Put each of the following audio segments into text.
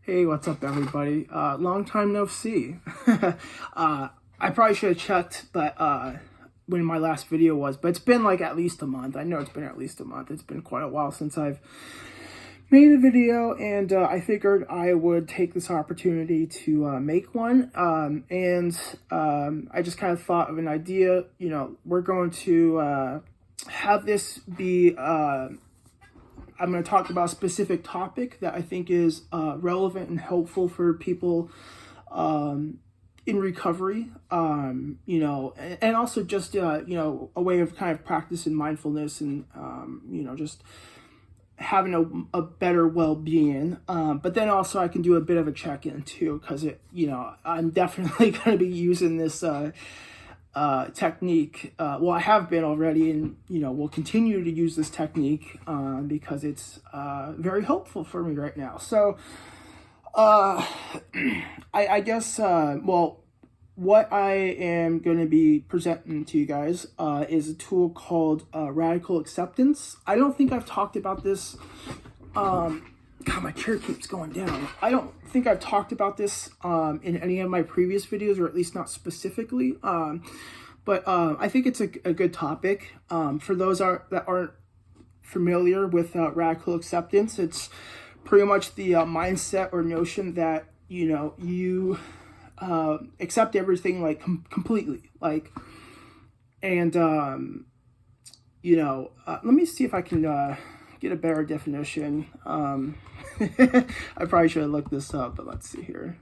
Hey, what's up, everybody? Long time no see. I probably should have checked, but when my last video was, but it's been like at least a month. I know it's been at least a month. It's been quite a while since I've made a video, and I figured I would take this opportunity to make one. I just kind of thought of an idea. You know, we're going to have this be. I'm going to talk about a specific topic that I think is relevant and helpful for people in recovery, and also just, a way of kind of practicing mindfulness and, just having a better well-being. But then also I can do a bit of a check-in too, because I'm definitely going to be using this technique. Well, I have been already, and we'll continue to use this technique because it's very helpful for me right now. So I guess what I am going to be presenting to you guys is a tool called radical acceptance. I don't think I've talked about this. God, my chair keeps going down. I don't think I've talked about this in any of my previous videos, or at least not specifically. But I think it's a good topic. For those that aren't familiar with radical acceptance, it's pretty much the mindset or notion that, you accept everything like completely. Let me see if I can get a better definition. I probably should have looked this up, but let's see here.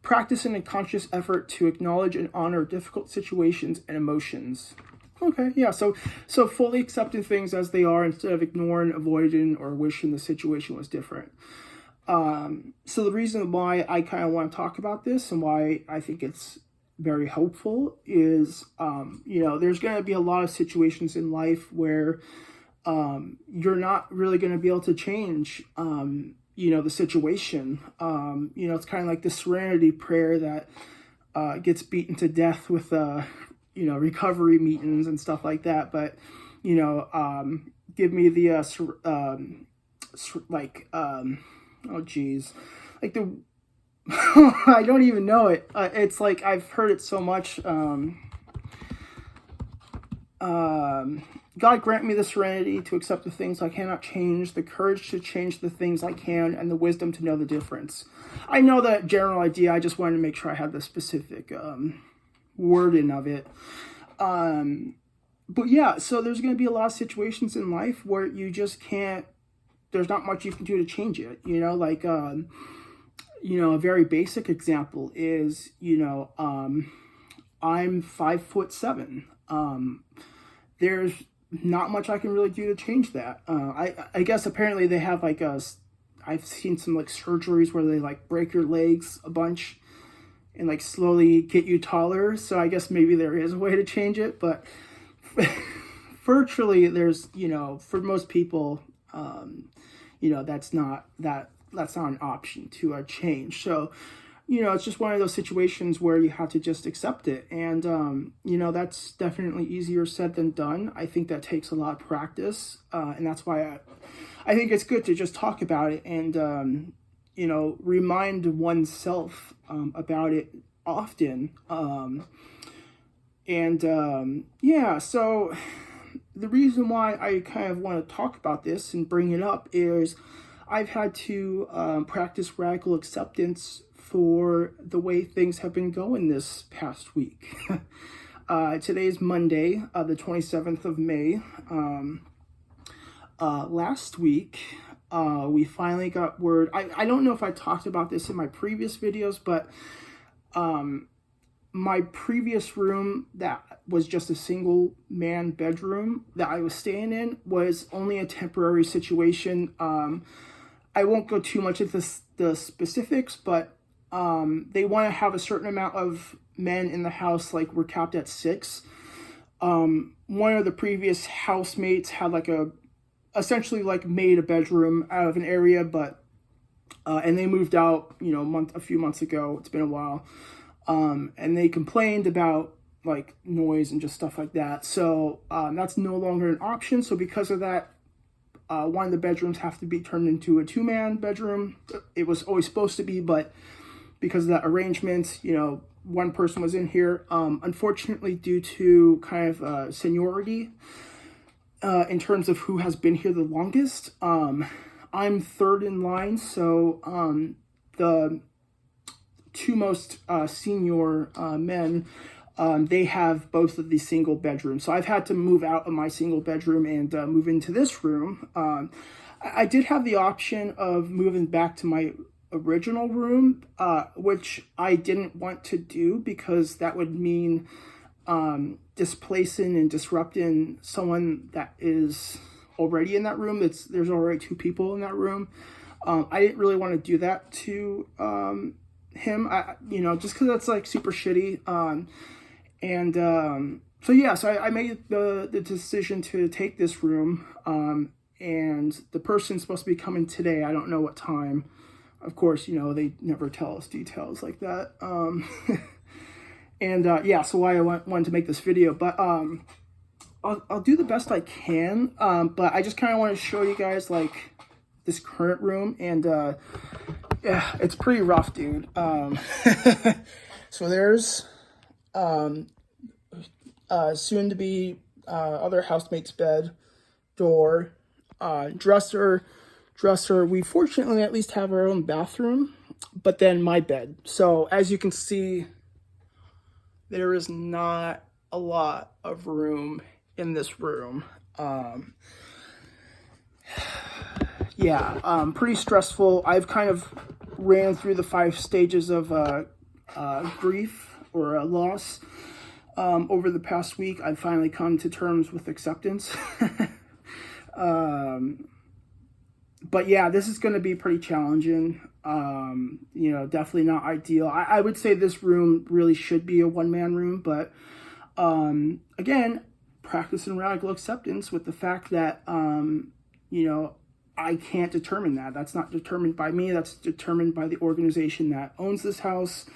Practicing a conscious effort to acknowledge and honor difficult situations and emotions. Okay, yeah, so fully accepting things as they are instead of ignoring, avoiding, or wishing the situation was different. So the reason why I kind of want to talk about this and why I think it's very helpful is, there's going to be a lot of situations in life where you're not really going to be able to change, the situation. It's kind of like the serenity prayer that gets beaten to death with, recovery meetings and stuff like that. But, give me the, oh geez, like the, I don't even know it. It's like, I've heard it so much. God grant me the serenity to accept the things I cannot change, the courage to change the things I can, and the wisdom to know the difference. I know that general idea. I just wanted to make sure I had the specific wording of it. But yeah, so there's going to be a lot of situations in life where you just can't, there's not much you can do to change it. A very basic example is, I'm 5'7". There's not much I can really do to change that. I guess apparently they have I've seen some surgeries where they break your legs a bunch and slowly get you taller. So I guess maybe there is a way to change it, but virtually there's, for most people, that's not an option to change. So, it's just one of those situations where you have to just accept it. And, that's definitely easier said than done. I think that takes a lot of practice. And that's why I think it's good to just talk about it and, remind oneself about it often. So the reason why I kind of want to talk about this and bring it up is I've had to practice radical acceptance for the way things have been going this past week. Today is Monday, the 27th of May. Last week, we finally got word. I don't know if I talked about this in my previous videos, but my previous room that was just a single man bedroom that I was staying in was only a temporary situation. I won't go too much into the specifics, but they want to have a certain amount of men in the house, we're capped at 6. One of the previous housemates had essentially made a bedroom out of an area, but and they moved out, a few months ago. It's been a while. And they complained about noise and just stuff like that. So that's no longer an option. So because of that, one of the bedrooms have to be turned into a 2-man bedroom. It was always supposed to be, but because of that arrangement, one person was in here. Unfortunately, due to kind of seniority, in terms of who has been here the longest, I'm third in line. So the two most senior men, they have both of these single bedrooms. So I've had to move out of my single bedroom and move into this room. I did have the option of moving back to my original room, which I didn't want to do because that would mean displacing and disrupting someone that is already in that room. There's already 2 people in that room. I didn't really want to do that to him, just because that's like super shitty. So I made the decision to take this room, and the person's supposed to be coming today. I don't know what time. Of course, they never tell us details like that. So why I wanted to make this video, but I'll do the best I can. But I just kind of want to show you guys like this current room, and yeah, it's pretty rough, dude. So there's soon to be other housemate's bed, door, dresser. We fortunately at least have our own bathroom, but then my bed. So as you can see, there is not a lot of room in this room. Pretty stressful. I've kind of ran through the 5 stages of grief or loss. Over the past week, I've finally come to terms with acceptance. But yeah, this is going to be pretty challenging. Definitely not ideal. I would say this room really should be a 1-man room, but again, practicing radical acceptance with the fact that, I can't determine that. That's not determined by me. That's determined by the organization that owns this house.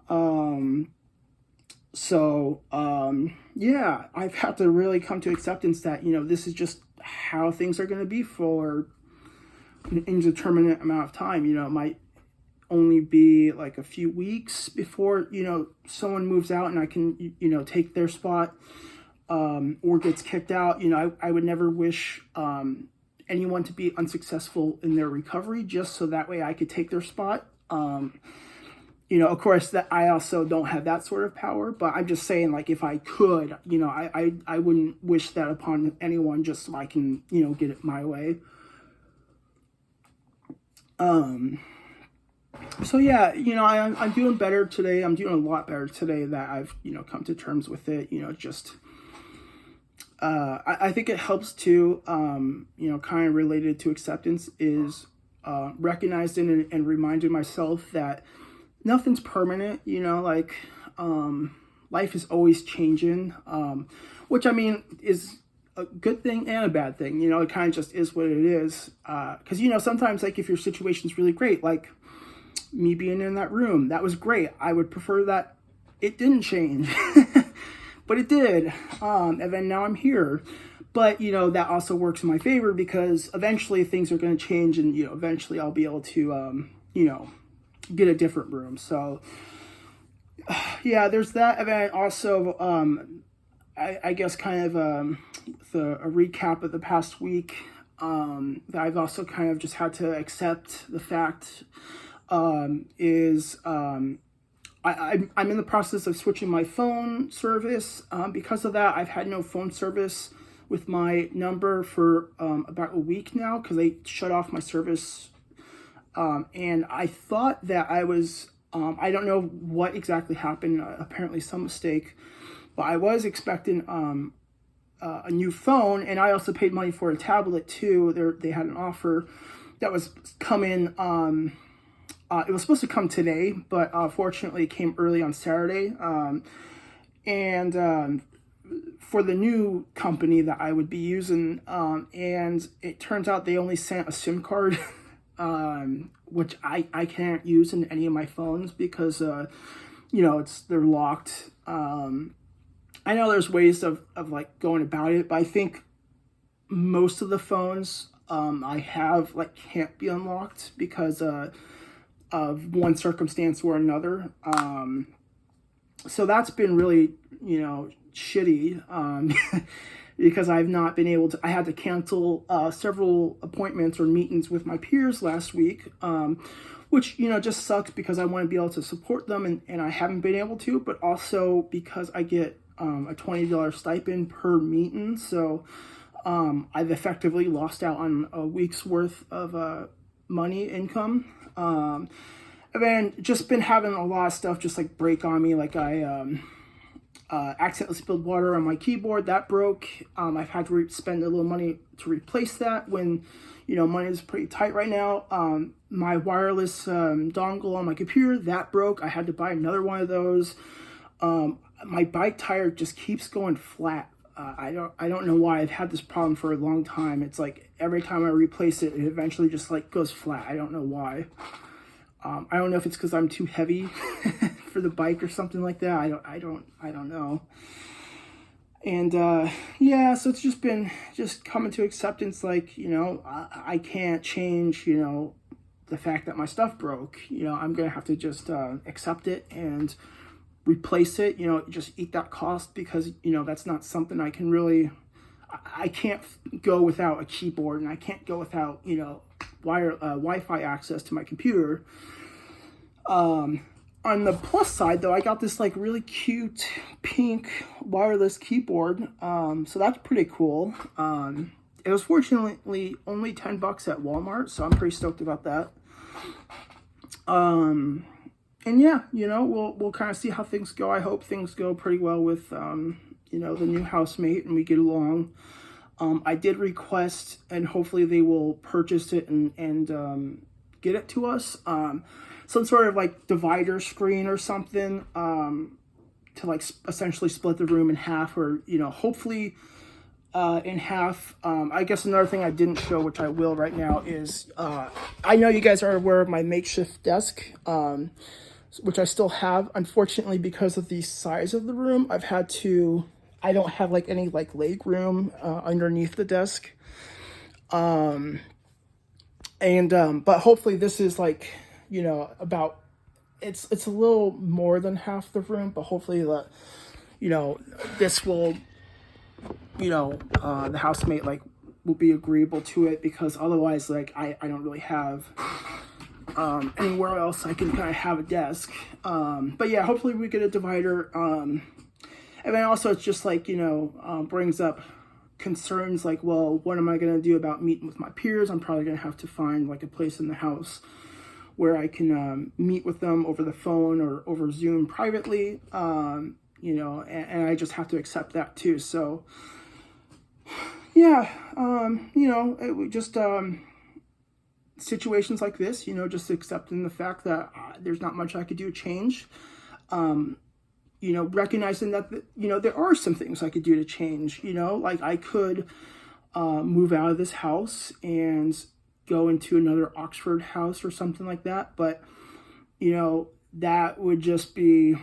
I've had to really come to acceptance that, this is just how things are going to be for an indeterminate amount of time. It might only be like a few weeks before, someone moves out and I can, take their spot, or gets kicked out. I would never wish anyone to be unsuccessful in their recovery just so that way I could take their spot. Of course, that I also don't have that sort of power, but I'm just saying, like, if I could, I wouldn't wish that upon anyone just so I can, get it my way. I'm doing better today. I'm doing a lot better today that I've, come to terms with it, I think it helps too, kind of related to acceptance is, recognizing and reminding myself that nothing's permanent, life is always changing, which I mean is a good thing and a bad thing. It kind of just is what it is. Because, sometimes like if your situation's really great, like me being in that room, that was great. I would prefer that it didn't change, but it did. And then now I'm here. But, that also works in my favor because eventually things are going to change and, eventually I'll be able to, get a different room. So yeah, there's that. And then also, I guess kind of a recap of the past week, that I've also kind of just had to accept the fact, is I'm in the process of switching my phone service. Because of that, I've had no phone service with my number for about a week now because they shut off my service. And I thought that I was, I don't know what exactly happened, apparently some mistake, but I was expecting a new phone, and I also paid money for a tablet too. They had an offer that was coming, it was supposed to come today, but fortunately it came early on Saturday. For the new company that I would be using, and it turns out they only sent a SIM card, which I can't use in any of my phones because, they're locked. I know there's ways of like going about it, but I think most of the phones I have like can't be unlocked because of one circumstance or another. So that's been really, shitty, because I've not been able to, I had to cancel several appointments or meetings with my peers last week, which, just sucks because I want to be able to support them, and I haven't been able to, but also because I get a $20 stipend per meeting. So I've effectively lost out on a week's worth of money income. And then just been having a lot of stuff just like break on me. Like I accidentally spilled water on my keyboard. That broke. I've had to spend a little money to replace that when, money is pretty tight right now. My wireless dongle on my computer, that broke. I had to buy another one of those. My bike tire just keeps going flat. I don't know why. I've had this problem for a long time. It's like every time I replace it, it eventually just like goes flat. I don't know why. I don't know if it's because I'm too heavy for the bike or something like that. I don't know. And yeah, so it's just been coming to acceptance. Like, I can't change, the fact that my stuff broke. I'm gonna have to just accept it and replace it. Just eat that cost, because that's not something I can really. I can't go without a keyboard, and I can't go without Wi-Fi access to my computer. On the plus side, though, I got this like really cute pink wireless keyboard. So that's pretty cool. It was fortunately only $10 at Walmart, so I'm pretty stoked about that. And yeah, we'll kind of see how things go. I hope things go pretty well with the new housemate and we get along. I did request, and hopefully they will purchase it and get it to us. Some sort of like divider screen or something to like essentially split the room in half, or hopefully in half. I guess another thing I didn't show, which I will right now, is I know you guys are aware of my makeshift desk, which I still have. Unfortunately, because of the size of the room, I don't have like any like leg room underneath the desk. But hopefully this is like, about, it's a little more than half the room, but hopefully this will, the housemate like will be agreeable to it, because otherwise like I don't really have anywhere else I can kind of have a desk. But yeah, hopefully we get a divider. And then also it's just like, brings up concerns like, well, what am I going to do about meeting with my peers? I'm probably going to have to find like a place in the house where I can meet with them over the phone or over Zoom privately, and I just have to accept that too. So yeah, it just situations like this, just accepting the fact that there's not much I could do to change. Recognizing that, there are some things I could do to change, like I could move out of this house and go into another Oxford house or something like that. But, that would just be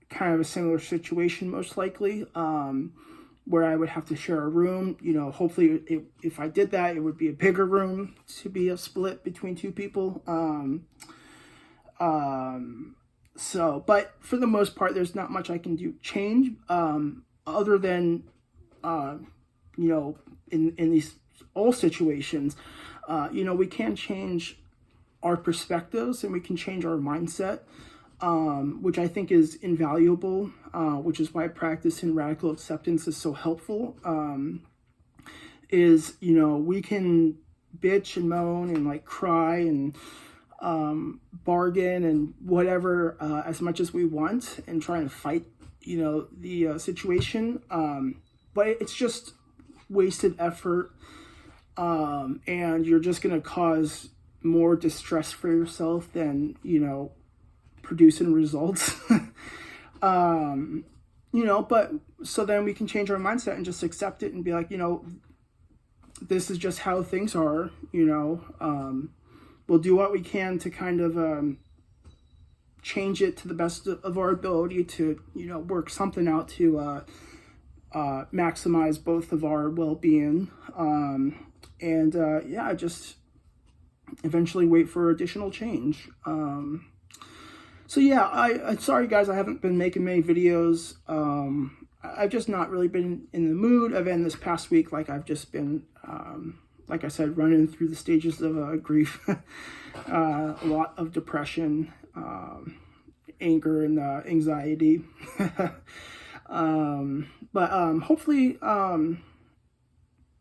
kind of a similar situation, most likely, where I would have to share a room. Hopefully if I did that, it would be a bigger room to be a split between two people. So, but for the most part, there's not much I can do change, other than, in these all situations, we can change our perspectives and we can change our mindset, which I think is invaluable, which is why practice in radical acceptance is so helpful. We can bitch and moan and like cry and bargain and whatever as much as we want and try and fight the situation, but it's just wasted effort, and you're just going to cause more distress for yourself than producing results. But so then we can change our mindset and just accept it and be like, this is just how things are. We'll do what we can to kind of change it to the best of our ability to, work something out to maximize both of our well-being. And yeah, just eventually wait for additional change. So yeah, I'm sorry guys, I haven't been making many videos. I've just not really been in the mood. And then this past week, like I've just been, like I said, running through the stages of grief, a lot of depression, anger, and anxiety. But hopefully,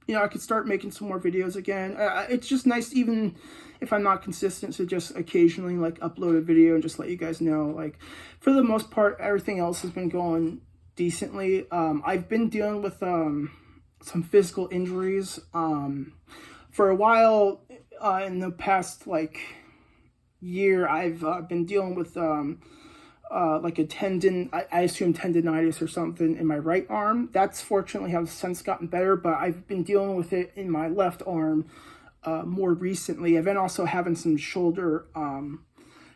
you know, I could start making some more videos again. It's just nice, even if I'm not consistent, to just occasionally like upload a video and just let you guys know. Like, for the most part, everything else has been going decently. I've been dealing with some physical injuries for a while. In the past like year, I've been dealing with like a tendon, I assume tendonitis or something in my right arm. That's fortunately have since gotten better, but I've been dealing with it in my left arm more recently. I've been also having some shoulder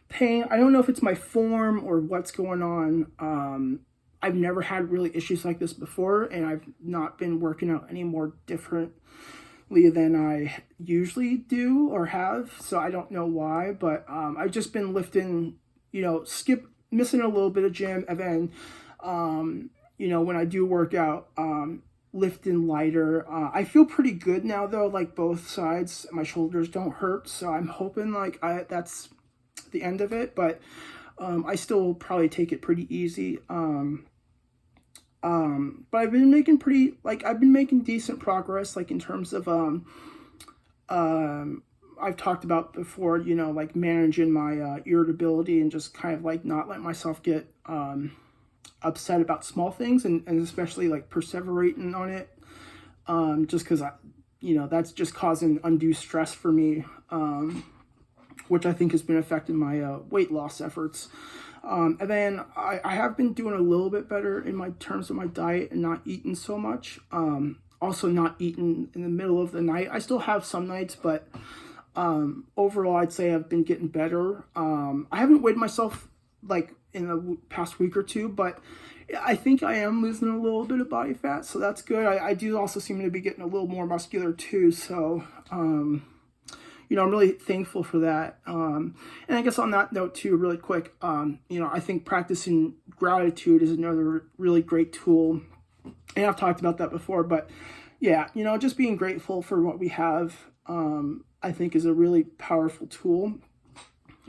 pain. I don't know if it's my form or what's going on. I've never had really issues like this before, and I've not been working out any more differently than I usually do or have, so I don't know why, but I've just been lifting, you know, missing a little bit of gym, and then, you know, when I do work out, lifting lighter. I feel pretty good now, though, like both sides, my shoulders don't hurt, so I'm hoping like that's the end of it, but I still will probably take it pretty easy. But I've been making decent progress, like in terms of, I've talked about before, you know, like managing my irritability and just kind of like not let myself get upset about small things, and especially like perseverating on it, just because you know, that's just causing undue stress for me, which I think has been affecting my weight loss efforts. And then I have been doing a little bit better in my terms of my diet and not eating so much. Also not eating in the middle of the night. I still have some nights, but overall I'd say I've been getting better. I haven't weighed myself like in the past week or two, but I think I am losing a little bit of body fat, so that's good. I do also seem to be getting a little more muscular too, so you know, I'm really thankful for that. And I guess on that note too, really quick, you know, I think practicing gratitude is another really great tool. And I've talked about that before, but yeah, you know, just being grateful for what we have, I think is a really powerful tool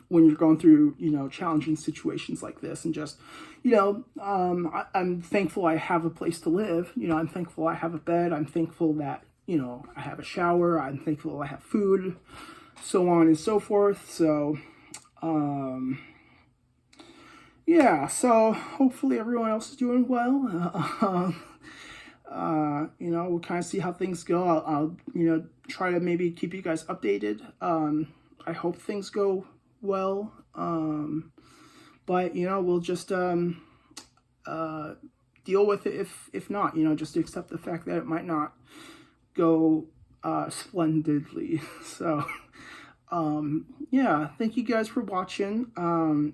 when you're going through, you know, challenging situations like this. And just, you know, I'm thankful I have a place to live. You know, I'm thankful I have a bed. I'm thankful that, you know, I have a shower. I'm thankful I have food, so on and so forth. So, yeah, so hopefully everyone else is doing well. You know, we'll kind of see how things go. I'll, you know, try to maybe keep you guys updated. I hope things go well. But, you know, we'll just, deal with it if not, you know, just accept the fact that it might not go splendidly. So yeah, thank you guys for watching.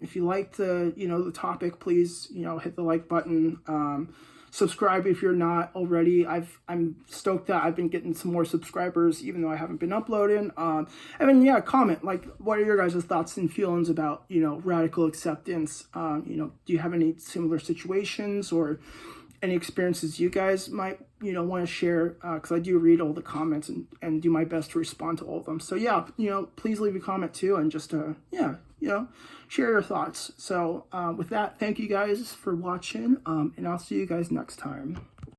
If you liked the, you know, the topic, please, you know, hit the like button. Subscribe if you're not already. I'm stoked that I've been getting some more subscribers, even though I haven't been uploading. And then yeah, comment like, what are your guys' thoughts and feelings about, you know, radical acceptance? You know, do you have any similar situations or any experiences you guys might, you know, want to share? Because I do read all the comments and do my best to respond to all of them. So yeah, you know, please leave a comment too, and just yeah, you know, share your thoughts. So with that, thank you guys for watching, and I'll see you guys next time.